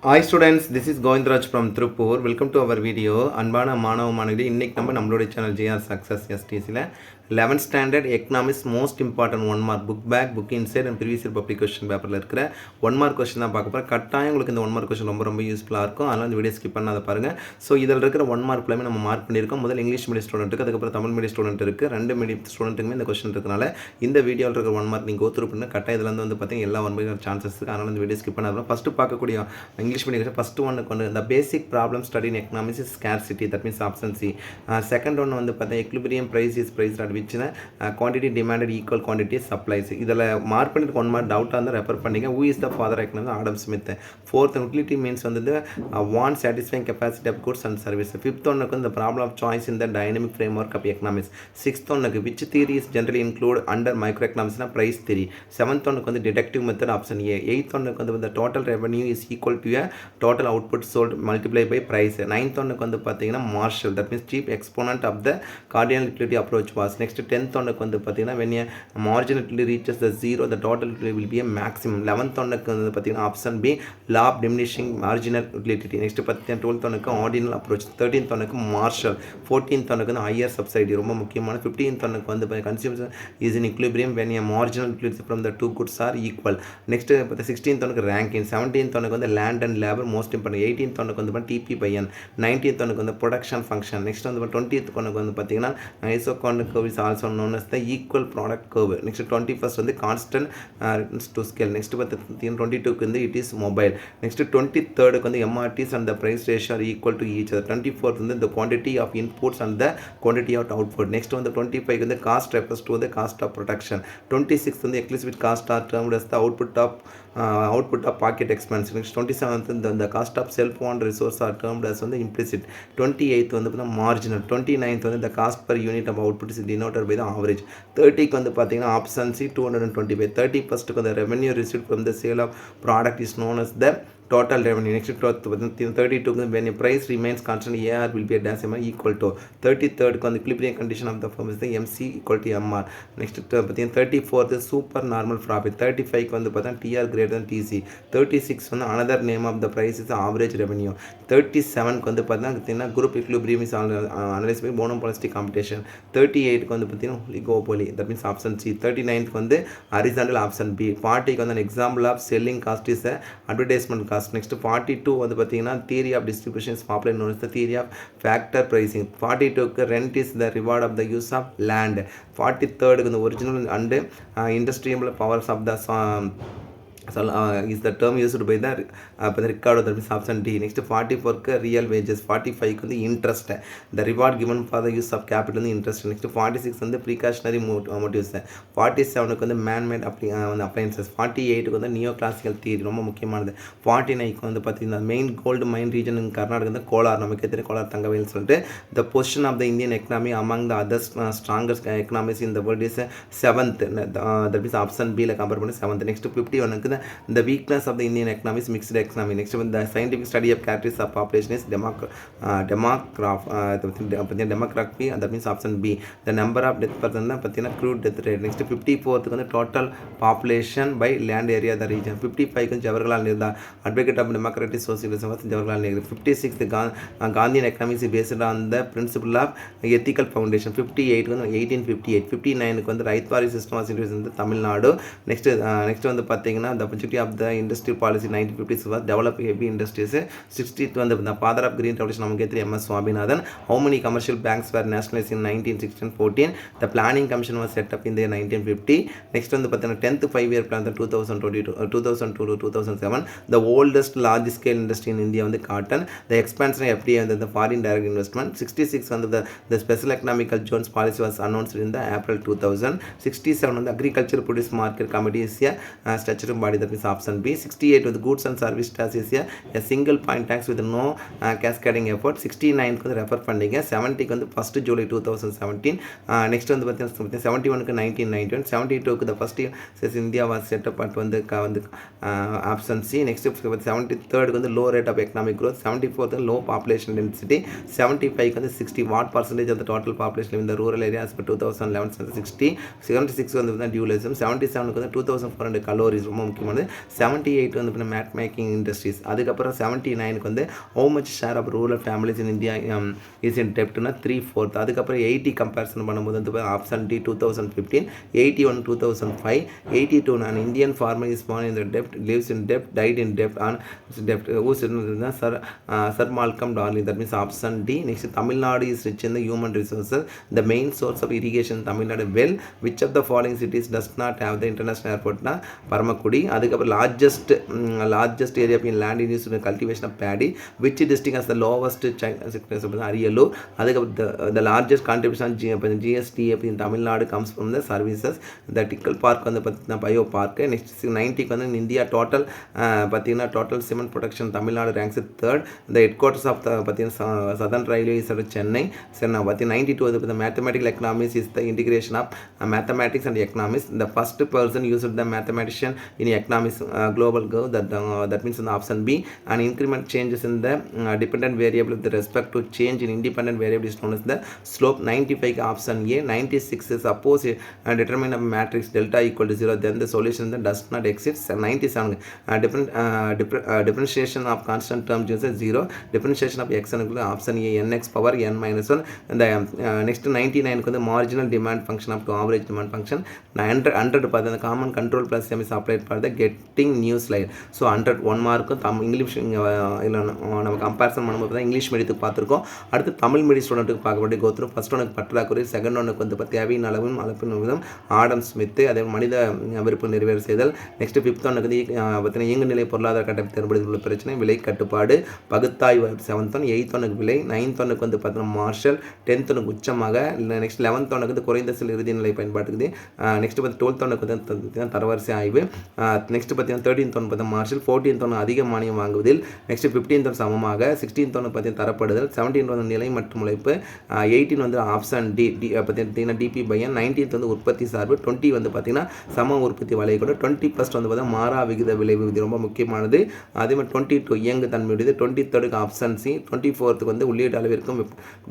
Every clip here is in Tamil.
Hi students, this is Govindraj from Trupur. Welcome to our video. அன்பான மாணவ மாணவிகளே, இன்னைக்கு நம்ம நம்மளுடைய சேனல் JR Success STCல 11th standard economics most important 1 mark book back book inside and previous year public question பேப்பரில் இருக்கிற 1 மார்க் கொஸ்டின் தான் பார்க்க போகிறோம். கட்டாயம் உங்களுக்கு இந்த 1 மார்க் கொஸ்டின் ரொம்ப யூஸ்ஃபுல்லாக இருக்கும். அதனால் இந்த வீடியோ ஸ்கிப் பண்ணாத பாருங்கள். ஸோ இதில் இருக்கிற 1 மார்க் எல்லாமே நம்ம மார்க் பண்ணியிருக்கோம். முதல் இங்கிலீஷ் மீடியம் ஸ்டூடெண்ட்டுக்கு, அதுக்கப்புறம் தமிழ் மீடியம் ஸ்டூடெண்ட் இருக்குது. ரெண்டு மீடியம் ஸ்டூடெண்ட்டுக்குமே இந்த கொஸ்டின் இருக்கனால இந்த வீடியோவில் இருக்கிற 1 மார்க் நீங்கள் கோத்ரூ பண்ணி கட்டாயம் இதில் வந்து பார்த்தீங்கன்னா எல்லா 1 மார்க் சான்சஸ் இருக்குது. அதனால் இந்த வீடியோ ஸ்கிப் பண்ணாத ஃபஸ்ட்டு பார்க்கக்கூடிய இங்கிலீஷ் மீடியம் ஃபஸ்ட்டு ஒன்று கொண்டு the basic problem study in economics is scarcity, that means option C. Second one வந்து பார்த்தா equilibrium price is priced at which quantity demanded equal quantity supplies. இதில் மார்க் பண்ணிட்டு 1 மார்க் டவுட்டாக இருந்தால் ரெஃபர் பண்ணிங்க. who is the father economist? Adam Smith. fourth utility means வந்து want satisfying capacity of goods and services. fifth ஒன்னுக்கு the problem of choice in the dynamic framework of economics. sixth ஒன்னுக்கு which theory is generally included under microeconomics na price theory. seventh ஒன்னுக்கு வந்து deductive method option A. eighth ஒன்னுக்கு வந்து the total revenue is equal to a total output sold multiplied by price. ninth ஒன்னுக்கு வந்து பார்த்தீங்கன்னா Marshall, that means chief exponent of the cardinal utility approach was. next 10th ஒன்னுக்கு வந்து பார்த்தீங்கன்னா when a marginal utility reaches the zero the total utility will be a maximum. 11th ஒன்னுக்கு வந்து பார்த்தீங்கன்னா option B law of diminishing marginal utility. next 12th ஒன்னுக்கு ordinal approach. 13th ஒன்னுக்கு Marshall. 14th ஒன்னுக்கு வந்து higher subsidy ரொம்ப முக்கியமான. 15th ஒன்னுக்கு வந்து consumption is in equilibrium when a marginal utility from the two goods are equal. next 16th ஒன்னுக்கு Rankine. 17th ஒன்னுக்கு வந்து land and labor most important. 18th ஒன்னுக்கு வந்து TP by N. 19th ஒன்னுக்கு வந்து production function. next வந்து 20th ஒன்னுக்கு வந்து பார்த்தீங்கன்னா isochronic curve is also known as the equal product curve. next 21st வந்து constant to scale. next 22க்கு வந்து it is mobile. next 23rd வந்து MRTs and the price ratio are equal to each other. 24th வந்து the quantity of inputs and the quantity of output. next வந்து 25 வந்து cost refers to the cost of production. 26th வந்து explicit cost are termed as the output of pocket expense. next 27th the cost of cell phone resource are termed as the implicit. 28th வந்து marginal. 29th வந்து the cost per unit of output is denoted by the average. 30க்கு வந்து பார்த்தீங்கன்னா option C 225. 31st the revenue received from the sale of product is known as the total revenue. next 32 when a price remains constant AR will be a decimal equal to. 33rd the equilibrium condition of the firm is the MC equal to MR. next 34th the super normal profit. 35 வந்து பார்த்தா TR greater than TC. 36 வந்து another name of the price is the average revenue. 37 வந்து பார்த்தா group equilibrium is analyzed by monopolistic competition. 38 வந்து பார்த்தீங்கன்னா oligopoly, that means option C. 39th வந்து horizontal, option B. 40 வந்து an example of selling cost is a advertisement cost. next 42 வந்து பார்த்தீங்கன்னா theory of distribution is popularly known as the theory of factor pricing. 42க்கு rent is the reward of the use of land. 43rd the original and industrial powers of the is the term used by the Ricardo, that means option D. next 44க்கு real wages. 45க்கு வந்து interest, the reward given for the use of capital in interest. next 46 வந்து precautionary motives. 47க்கு வந்து man-made appliances. 48க்கு வந்து neoclassical theory ரொம்ப முக்கியமானது. 49க்கு வந்து பார்த்தீங்கன்னா main gold mine region in Karnataka வந்து கோலார், நமக்கு தெரியும் கோலார் தங்கவேல் சொல்லிட்டு. the position of the Indian economy among the other strongest economies in the world is 7th, that means option B ல கம்பேர் பண்ணி 7th. next 51க்கு the weakness of the Indian economy is mixed economy. next the scientific study of characteristics of population is demography, that means option B. the number of death per the crude death rate. next 54th the total population by land area of the region. 55 Jawaharlal Nehru, advocate of democratic socialism was Jawaharlal Nehru. 56 the Gandhian economy is based on the principle of ethical foundation. 58 1858. 59 the Raithwari system was introduced in the Tamil Nadu. next வந்து பார்த்தீங்கன்னா the objective of the industrial policy 1950s was develop heavy industries. 60th வந்து the father of green revolution நமக்கு தெரியும் MS Swaminathan. how many commercial banks were nationalized in 1916-14? the planning commission was set up in the 1950. next வந்து பார்த்தீங்கன்னா 10th 5-year plan 2002 to 2007. the oldest large scale industry in India வந்து cotton. the expansion of FDI and the foreign direct investment. 66 வந்து the special economical zones policy was announced in the April 2000. 67 வந்து agriculture produce market committee is a statutory body, that means option B. 68 with goods and service tax is a single point tax with no cascading effort. 69 க்கு ரெஃபர் பண்ணீங்க. 70 க்கு வந்து 1st July 2017. next வந்து பார்த்தீங்கன்னா 71 க்கு 1991. 72 க்கு the first says India was set up at வந்து option C. next 73rd க்கு வந்து low rate of economic growth. 74th low population density. 75 க்கு வந்து 60 what percentage of the total population in the rural areas for 2011 60. 76 வந்து dualism. 77 க்கு வந்து 2400 calories ரொம்ப முக்கியம். முக்கியமானது. 78 வந்து பார்த்தீங்கன்னா மேட் மேக்கிங் இண்டஸ்ட்ரீஸ். அதுக்கப்புறம் 79க்கு வந்து how much share of rural families in India is in டெப்ட்னா 3/4. அதுக்கப்புறம் 80 கம்பேரிசன் பண்ணும்போது வந்து option D 2015, 81 2005, 82 an Indian farmer is born in the debt, lives in debt, died in debt and debt. Who's Sir Malcolm Darling. That means option D. Next, Tamil Nadu is rich in the human resources. The main source of irrigation in Tamil Nadu well. Which of the following cities does not have the international airport? Na Paramakudi. அதுக்கப்புறம் largest area in land in use cultivation of paddy. Which district has the lowest sickness? Ariyallur. அதுக்கப்புறம் the largest contribution GST in Tamil Nadu comes from the services. The Tickle Park வந்து பார்த்தீங்கன்னா பயோ பார்க். நெக்ஸ்ட் 90க்கு வந்து இந்தியா டோட்டல் பார்த்தீங்கன்னா total cement production Tamil Nadu ranks 3rd. இந்த ஹெட் குவார்ட்டர்ஸ் ஆஃப் பார்த்தீங்கன்னா சதர்ன் ரயில்வே இஸ் சென்னை. சரி நான் பார்த்தீங்கன்னா 92 வந்து mathematical economics is the integration of mathematics and economics. The first person use the mathematician in economics global go. That means in the option B. An increment changes in the dependent variable with respect to change in independent variable is known as the slope. 95 option A. 96 is suppose determine a matrix delta equal to 0, then the solution that does not exist. 97 differentiation of constant term is 0. Differentiation of x equal to option A nx power n minus 1. And the next 99 the marginal demand function of average demand function. 100 for the common control plus m is applied for the getting new slide. So 100 1 mark English நம்ம கம்பேரிசன் பண்ணும்போது தான் இங்கிலீஷ் மீடியத்துக்கு பார்த்துருக்கோம். அடுத்து தமிழ் மீடியம் ஸ்டூடெண்ட்டுக்கு பார்க்கக்கூடிய கோத்ரூ. ஃபர்ஸ்ட் ஒனுக்கு பற்றாக்குறை, செகண்ட் ஒனுக்கு வந்து தேவையின் அளவும் அளப்பின் விதம் ஆடம் ஸ்மித்து, அதே மனித விருப்பம் நிறைவேறு செய்தல். நெக்ஸ்ட் 5th ஒனுக்கு வந்து பார்த்தீங்கன்னா இயங்கு நிலை பொருளாதார கட்டமைப்பு தேர்ந்தெடுத்து உள்ள பிரச்சனை, விலை கட்டுப்பாடு, பகுத்தாய்வு 7th ஒன். 8th ஒனுக்கு விலை, 9th ஒனுக்கு வந்து பார்த்தீங்கன்னா மார்ஷல், 10th ஒனுக்கு உச்சமாக, நெக்ஸ்ட் 11th ஒனுக்கு வந்து குறைந்த சில இறுதி நிலை பயன்பாட்டுக்குது. நெக்ஸ்ட் பார்த்து 12th ஒனுக்கு வந்து தரவரிசை ஆய்வு. நெக்ஸ்ட் பார்த்தீங்கன்னா 13th ஒன் பார்த்தீங்கன்னா மார்ஷல், 14th ஒன்று அதிக மானியம் வாங்குவதில், நெக்ஸ்ட் 15th ஒன்று சமமாக, 16th ஒன்று பார்த்தீங்கன்னா தரப்படுதல், 17th வந்து நிலை மற்றும் உழைப்பு, 18 வந்து ஆப்ஷன் டி பார்த்தீங்கன்னா டிபி பையன், 19th வந்து உற்பத்தி சார்பு, 20 வந்து பார்த்தீங்கன்னா சம உற்பத்தி வளைகூட, 20+ வந்து பார்த்தீங்கன்னா மாறா விகித விளைவு, இது ரொம்ப முக்கியமானது. அதே மாதிரி 22 இயங்கு தன்மையுடையது, 23rd ஆப்ஷன் சி, 24th வந்து உள்ளீட்டு அளவிற்கும்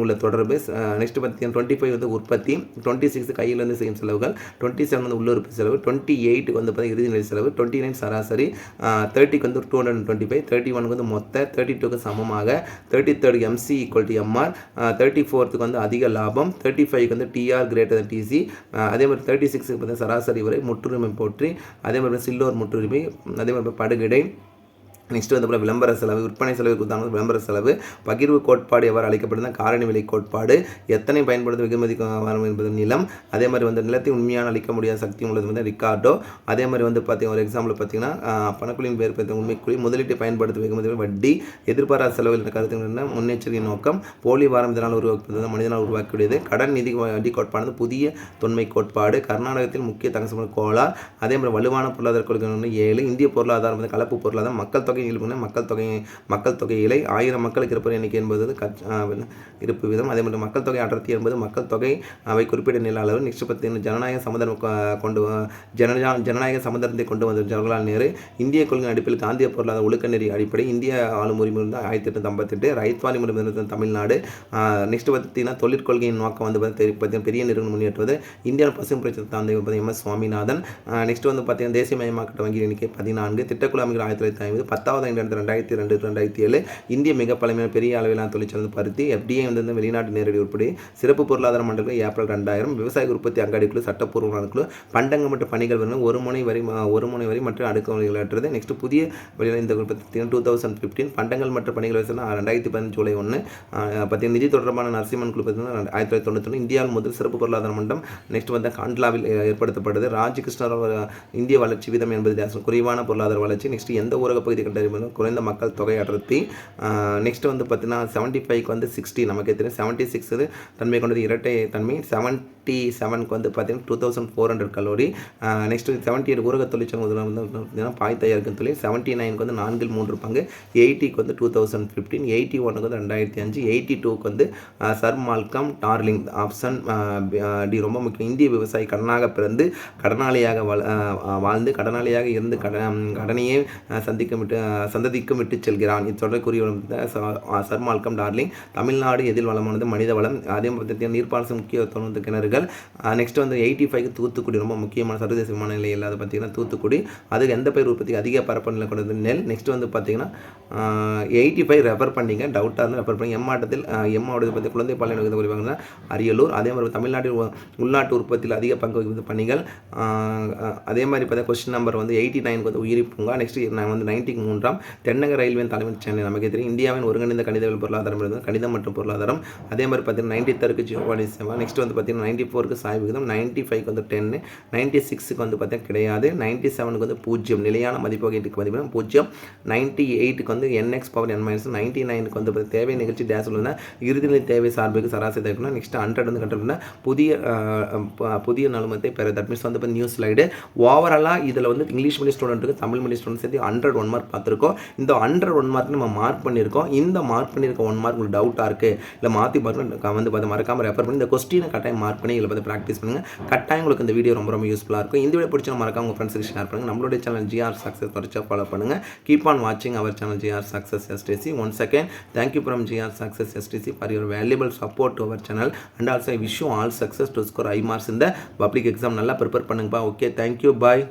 உள்ள தொடர்பு. நெக்ஸ்ட் பார்த்தீங்கன்னா 25 வந்து உற்பத்தி, 26 கையிலிருந்து செய்யும் செலவுகள், 27 வந்து உள்ளுறுப்பு செலவு, 28 வந்து பார்த்தீங்கன்னா இறுதி நிலை செலவு, 29 சராசரி, 30க்கு வந்து 225, 31 வந்து மொத்த, 32க்கு சமமாக, 33rd MC equal to MR, 34th வந்து அதிக லாபம், 35க்கு வந்து TR கிரேட்டர் TC, அதே மாதிரி 36க்கு பார்த்தீங்கன்னா சராசரி வரை முற்றுரிமை போற்றி, அதே மாதிரி சில்லோர் முற்றுரிமை, அதே மாதிரி படுகிடை. நெக்ஸ்ட் வந்து விளம்பர செலவு, விற்பனை செலவு கொடுத்தாங்க விளம்பர செலவு, பகிர்வு கோட்பாடு எவ்வாறு அழைக்கப்படுதுன்னா காரணி விலை கோட்பாடு, எத்தனை பயன்படுத்த வெகுமதி வரும் என்பது நிலம், அதே மாதிரி வந்து நிலத்தை உண்மையான அளிக்க முடியாத சக்தி உள்ளது வந்து ரிகார்டோ, அதே மாதிரி வந்து பார்த்தீங்கன்னா ஒரு எக்ஸாம்பிள் பார்த்தீங்கன்னா பணக்குழியின் பேர் பார்த்து உண்மைக்குழி, முதலீட்டை பயன்படுத்த வெகுமதி வட்டி, எதிர்பாராத செலவில் கருத்து முன்னெச்சரிக்கை நோக்கம், போலி வாரம் இதனால் உருவாக்குவது மனிதனால் உருவாக்கக்கூடியது, கடன் நிதி வட்டி கோட்பாடு புதிய தொன்மை கோட்பாடு, கர்நாடகத்தில் முக்கிய தகவல் கோலார், அதே மாதிரி வலுவான பொருளாதார கொள்கை 7, இந்திய பொருளாதாரம் வந்து கலப்பு பொருளாதாரம், மக்கள் தொகை மக்கள் தொகை இலை, 1000 மக்களுக்கு இருப்பது எண்ணிக்கை என்பது இருப்பு வீதம், அதே மாதிரி மக்கள் தொகை அடர்த்தி என்பது மக்கள் தொகை அவை குறிப்பிட்ட நில அளவு. நெக்ஸ்ட் பார்த்தீங்கன்னா ஜனநாயக சமதர்மத்தை கொண்டு வந்த ஜவஹர்லால் நேரு, இந்திய கொள்கை அடிப்படையில் காந்திய பொருளாதார ஒழுக்க நெறி அடிப்படை, இந்திய ஆளும் உரிமை 1858, ரைத்வாலி முறை தமிழ்நாடு. நெக்ஸ்ட் பார்த்தீங்கன்னா தொழிற்கொள்கையின் நோக்கம் வந்து பார்த்தீங்கன்னா பெரிய நிறுவனம் முன்னேற்றுவது, இந்தியாவில் பசுமை புரட்சி தந்தை MS சுவாமிநாதன். நெக்ஸ்ட் வந்து பார்த்தீங்கன்னா தேசியமயமாக்கப்பட்ட வங்கி எண்ணிக்கை 14, திட்டக்குழு அமைகள் 1950, 10வது இடத்துல 2002 2007, இந்திய மிக பழமையான பெரிய அளவிலான தொழிற்சாலை பருத்தி, FDI வந்து வெளிநாட்டு நேரடி உற்பத்தி, சிறப்பு பொருளாதார மண்டலங்கள் ஏப்ரல் 2000, விவசாய உற்பத்தி அங்காடிக்குழு சட்டப்பூர்வ குழு, பண்டங்க மற்றும் பணிகள் வரும் ஒரு முனை வரி மற்றும் அடுக்குமுறைகளற்றது. நெக்ஸ்ட் புதிய வெளியில் இந்த 2015 பண்டங்கள் மற்றும் பணிகள் 2015 ஜூலை 1 பார்த்தீங்கன்னா நிதி தொடர்பான நரசிம்மன் குழு பார்த்தீங்கன்னா 1991 இந்தியாவில் முதல் சிறப்பு பொருளாதார மன்றம். நெக்ஸ்ட் வந்து காண்ட்லாவில் ஏற்படுத்தப்படுது. ராஜகிருஷ்ணர் இந்திய வளர்ச்சி வீதம் என்பது குறைவான பொருளாதார வளர்ச்சி. நெக்ஸ்ட் எந்த ஊரக பகுதி குறைந்த மக்கள் தொகை அடர்த்தி. நெக்ஸ்ட் வந்து பார்த்தீங்கன்னா 75க்கு வந்து 60 நமக்கு தெரியும், 76 தன்மை கொண்டது இரட்டை தன்மை, 77க்கு வந்து பார்த்தீங்கன்னா 2400 கலோரி. நெக்ஸ்ட் 78 ஊரக தொழிற்சாலை வந்து பாய் தயாரிக்கும் தொழில், 79க்கு வந்து 4/3 பங்கு, 80க்கு வந்து 2015, 81க்கு வந்து 2005, 82க்கு வந்து sir Malcolm Darling. Option D ரொம்ப முக்கியம். இந்திய விவசாயி கடனாக பிறந்து கடனாளியாக வாழ்ந்து கடனாளியாக இருந்து கடனையே சந்திக்க சந்ததிக்கும் விட்டு செல்கிறான். இத்தொடர்புரிய சர் மால்கம் டார்லிங். தமிழ்நாடு எதில் வளமானது? மனித வளம். அதே பார்த்தீங்கன்னா நீர்ப்பாசன முக்கியத்துவம் கிணறுகள். நெக்ஸ்ட் வந்து 85 தூத்துக்குடி, ரொம்ப முக்கியமான சர்வதேச விமான நிலையம் இல்லாத பார்த்தீங்கன்னா தூத்துக்குடி. அதுக்கு எந்த பயிர் உற்பத்தி அதிக பரப்பநிலை கொண்டது? நெல். நெக்ஸ்ட் வந்து பார்த்தீங்கன்னா 85 ரெஃபர் பண்ணிங்க, டவுட்டாக இருந்தால் ரெஃபர் பண்ணி. மாவட்டத்தில் மாவட்டத்தில் பற்றி குழந்தை பாலின குறிப்பாங்க அரியலூர். அதே மாதிரி தமிழ்நாட்டில் உள்நாட்டு உற்பத்தியில் அதிக பங்கு வகிப்பது பணிகள். அதே மாதிரி பார்த்தா கொஸ்டின் நம்பர் வந்து 89 வந்து உயிரி பூங்கா. நெக்ஸ்ட் நான் வந்து 90க்கு 3ஆம் தென்னக ரயில்வே தலைமைச் சேனல் நமக்கு தெரியும். இந்தியாவின் ஒருங்கிணைந்த கணிதவியல் பொருளாதாரம் இருந்தது, கணிதம் மற்றும் பொருளாதாரம். அதே மாதிரி பார்த்தீங்கன்னா 93க்கு ஜியோபானி சேவா. நெக்ஸ்ட் வந்து பார்த்தீங்கன்னா 94க்கு சாய் விகிதம், 95க்கு வந்து 10, 96க்கு வந்து பார்த்தீங்கன்னா கிடையாது, 97க்கு வந்து 0 நிலையான மதிப்பீட்டுக்கு மதிப்பு 0, 98க்கு வந்து NX பவர் N-, 99க்கு வந்து தேவை நிகழ்ச்சி டேஸ் உள்ள இறுதிநிலை தேவை சார்புக்கு சராசரி தேவைக்கணும். நெக்ஸ்ட் 100 வந்து கண்ட்ரோல் பண்ண புதிய நலுமத்தை பெற. தட் மீன்ஸ் வந்து இப்போ நியூ ஸ்லைடு. ஓவராலாக இதில் வந்து இங்கிலீஷ் மீடியம் ஸ்டூடெண்ட்டுக்கு தமிழ் மீடியம் ஸ்டூடெண்ட் சேர்த்து 101 மார்க் பார்த்துருக்கோம். இந்த 101 மார்க் நம்ம மார்க் பண்ணியிருக்கோம். இந்த மார்க் பண்ணியிருக்க 1 மார்க் உங்களுக்கு டவுட்டாக இருக்குது, இல்லை மாற்றி பார்த்து வந்து பார்த்து மறக்காமல் ரெஃபர் பண்ணி இந்த கொஸ்டினை கட்டாயம் மார்க் பண்ணி இதில் பார்த்து ப்ராக்டிஸ் பண்ணுங்கள். கட்டாயம் உங்களுக்கு இந்த வீடியோ ரொம்ப யூஸ்ஃபுல்லாக இருக்கும். இந்த வீடியோ பிடிச்சா மறக்காம உங்கள் ஃப்ரெண்ட்ஸுக்கு ஷேர் பண்ணுங்கள். நம்மளுடைய சேனல் GR சக்ஸஸ் தொடர்ச்சியாக ஃபாலோ பண்ணுங்கள். கீப் ஆன் வாட்சிங் our channel GR success STC. Once again thank you from GR Success STC for your valuable support to our channel, and also I wish you all success to score high marks in the public exam. நல்லா ப்ரிப்பேர் பண்ணுங்கப்பா. ஓகே, தேங்க்யூ, பாய்.